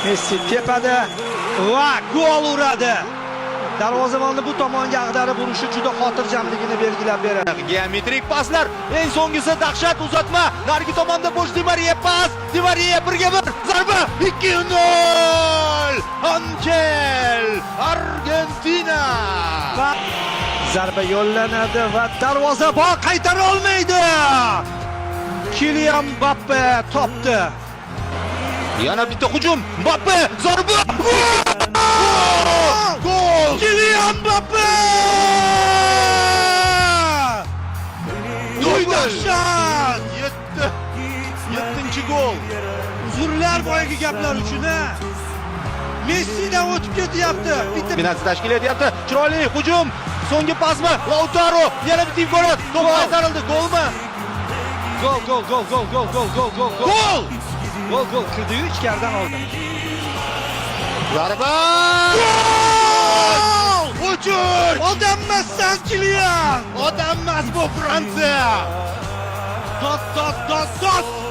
Messi tepada va gol uradi. Darvozabonni bu tomonga ag'darib urishi juda xotirjamligini belgilab beradi. Geometrik paslar, eng so'nggisi dahshat uzatma. Narigi tomonda bo'sh Di Mariya pas. Di Mariya 1-1 zarba 2-0. Angel Argentina. Zarba yo'llanadi va darvozabon qaytara olmaydi. Kylian Mbappe topdi. Yana bitta hujum. Mbappe zarba. Gol! Kylian Mbappe! Dahshat! 7-chi gol. Uzrlar boyagi gaplar uchun ha. Messidan o'tib ketyapti. Bitta Penalti tashkil etyapti. Chiroyli hujum. So'nggi pasmi Lautaro. Yana bitta imkoniyat. To'p qaytarildi. Golmi? gol. Gol kirdi-yu, ichkaridan oldi. Zarba! Gol! Uçur! Odammassan Kylian! Odam emas bu Fransiya! Dot!